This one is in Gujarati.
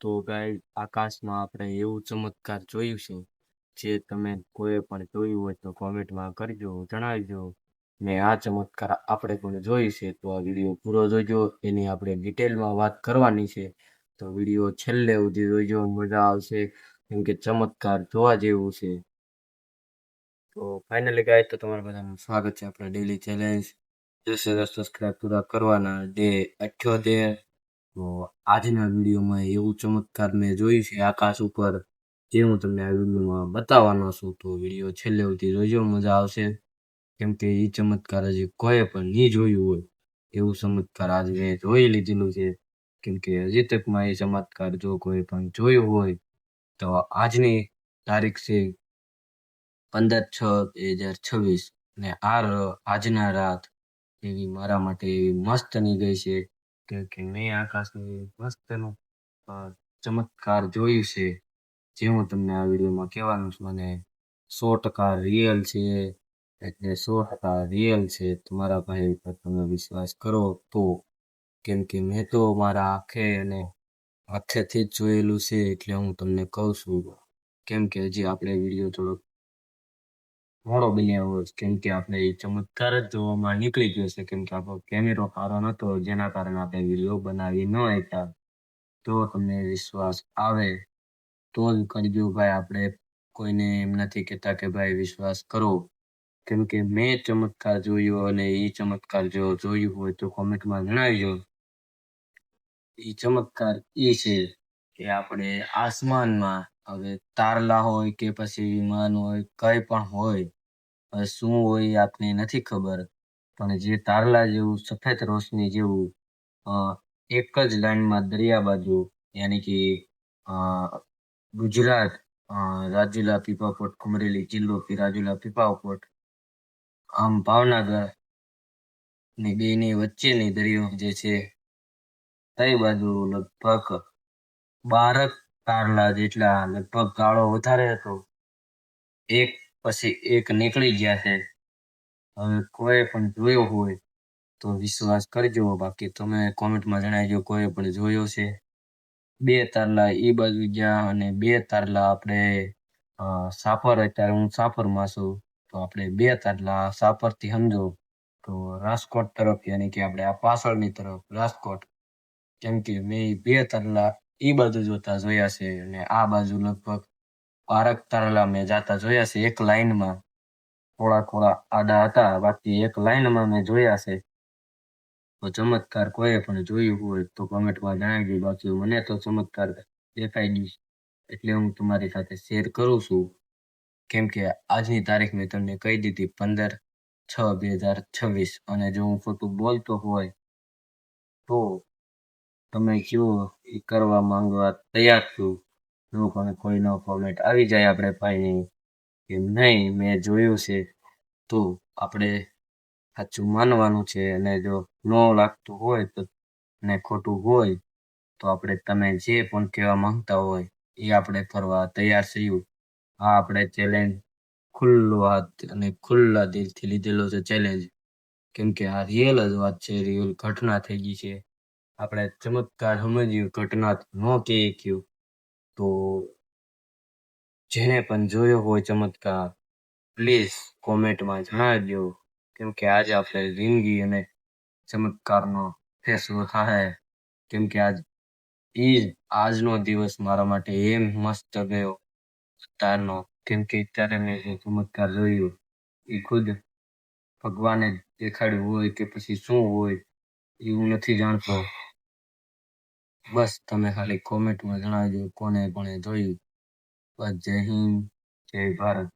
તો ગાઈસ આકાશમાં આપણે એવું ચમત્કાર જોયું છે જે તમે કોઈ પણ જોયું હોય તો કોમેન્ટમાં કરજો, જણાવજો. ને આ ચમત્કાર આપણે પણ જોઈ છે તો આ વિડીયો પૂરો જોઈજો, એની આપણે ડિટેલમાં વાત કરવાની છે. તો વિડીયો છેલ્લે સુધી જોઈજો, મજા આવશે કેમ કે ચમત્કાર જોવા જેવું છે. તો ફાઇનલી ગાઈસ તો તમારા બધાનું સ્વાગત છે આપણા ડેલી ચેલેન્જ 10,000 સબસ્ક્રાઇબ પૂરા કરવાના ડે 78. તો આજના વિડીયોમાં એવું ચમત્કાર મેં જોયું છે આકાશ ઉપર, જે હું તમને આ વિડીયોમાં બતાવવાનો છું. તો વિડીયો છેલ્લે સુધી જોજો, મજા આવશે કેમ કે એ ચમત્કાર હજી કોઈ પણ નહીં જોયું હોય એવું ચમત્કાર આજે મેં જોઈ લીધેલું છે. કેમ કે હજી તકમાં એ ચમત્કાર જો કોઈ પણ જોયું હોય તો આજની તારીખ છે 15/6/2026 ને આજના રાત એવી મારા માટે એવી મસ્ત ની ગઈ છે કે મેં આકાશની મસ્તનું ચમત્કાર જોયું છે, જે હું તમને આ વિડીયોમાં કહેવાનું છું. અને 100% રિયલ છે, એટલે 100% રિયલ છે. તમારા ભાઈ પર તમે વિશ્વાસ કરો તો, કેમ કે મેં તો મારા આંખેથી જ જોયેલું છે, એટલે હું તમને કહું છું. કેમ કે હજી આપણે વિડીયો થોડોક મોડો બનાવ્યો છે, કેમ કે આપણે એ ચમત્કાર જ જોવામાં નીકળી ગયો છે. કેમ કે આપણો કેમેરો સારો નતો, જેના કારણે આપણે વિડીયો બનાવી ન શકતા. તો તમને વિશ્વાસ આવે તો જ કરજો ભાઈ, આપણે કોઈને એમ નથી કહેતા કે ભાઈ વિશ્વાસ કરો. કેમ કે મેં ચમત્કાર જોયો અને એ ચમત્કાર જો જોયું હોય તો કોમેન્ટમાં જણાવજો. એ ચમત્કાર એ છે કે આપણે આસમાનમાં હવે તારલા હોય કે પછી વિમાન હોય, કંઈ પણ હોય, હવે શું હોય આપને નથી ખબર, પણ જે તારલા જેવું સફેદ રોશની જેવું એક જ લાઈનમાં દરિયા બાજુ, યાની કે ગુજરાત, રાજુલા પીપાપોટ, અમરેલી જિલ્લો રાજુલા પીપાપોટ, આમ ભાવનગર ની બેની વચ્ચેની દરિયો જે છે, કઈ બાજુ લગભગ 12 તારલા જેટલા, લગભગ ગાળો વધારે હતો, એક પછી એક નીકળી ગયા છે. હવે કોઈ પણ જોયો હોય તો વિશ્વાસ કરજો, બાકી તમે કોમેન્ટમાં જણાવજો કોઈ પણ જોયો છે. 2 તારલા એ બાજુ ગયા અને 2 તારલા આપણે સાપર, અત્યારે હું સાપરમાં છું, તો આપણે 2 તારલા સાપરથી સમજો તો રાજકોટ તરફ, યાની કે આપણે આ પાછળની તરફ રાજકોટ. કેમ કે મેં 2 તારલા એ બાજુ જોતા જોયા છે અને આ બાજુ લગભગ 12 તારલા મેં જાતા જોયા છે. એક લાઈનમાં થોડા આડા હતા, બાકી એક લાઈનમાં મેં જોયા છે. તો ચમત્કાર કોઈ પણ જોયું હોય તો કોમેન્ટમાં જણાવજો. બાકી મને તો ચમત્કાર દેખાઈ ગઈ, એટલે હું તમારી સાથે શેર કરું છું. કેમ કે આજની તારીખ મેં તમને કહી દીધી 15/6/2026, અને જો હું ખોટું બોલતો હોય તો તમે કયો એ કરવા માંગવા તૈયાર છું. જો પણ કોઈનો કોમેન્ટ આવી જાય આપણે ભાઈની કે નહીં મેં જોયું છે, તો આપણે સાચું માનવાનું છે. અને જો ન લાગતું હોય તો ને ખોટું હોય તો આપણે તમે જે પણ કહેવા માંગતા હોય એ આપણે કરવા તૈયાર છીએ. આ આપણે ચેલેન્જ ખુલ્લો હાથ અને ખુલ્લા દિલથી લીધેલો છે ચેલેન્જ, કેમ કે આ રિયલ જ વાત છે, રિયલ ઘટના થઈ ગઈ છે. આપણે ચમત્કાર સમજ્યું, ઘટના ન કહી ગયું. તો જેને પણ જોયો હોય ચમત્કાર, પ્લીઝ કોમેન્ટમાં જણાવજો. કેમ કે આજે આપણે જિંદગી અને ચમત્કારનો ફેસલો થાય. કેમ કે આજનો દિવસ મારા માટે એમ મસ્ત ગયો અત્યારનો. કેમ કે અત્યારે મેં જે ચમત્કાર જોયું એ ખુદ ભગવાને દેખાડ્યું હોય કે પછી શું હોય એ હું નથી જાણતો. બસ તમે ખાલી કોમેન્ટમાં જણાવજો કોને પણ જોયું. બસ જય હિન્દ, જય ભારત.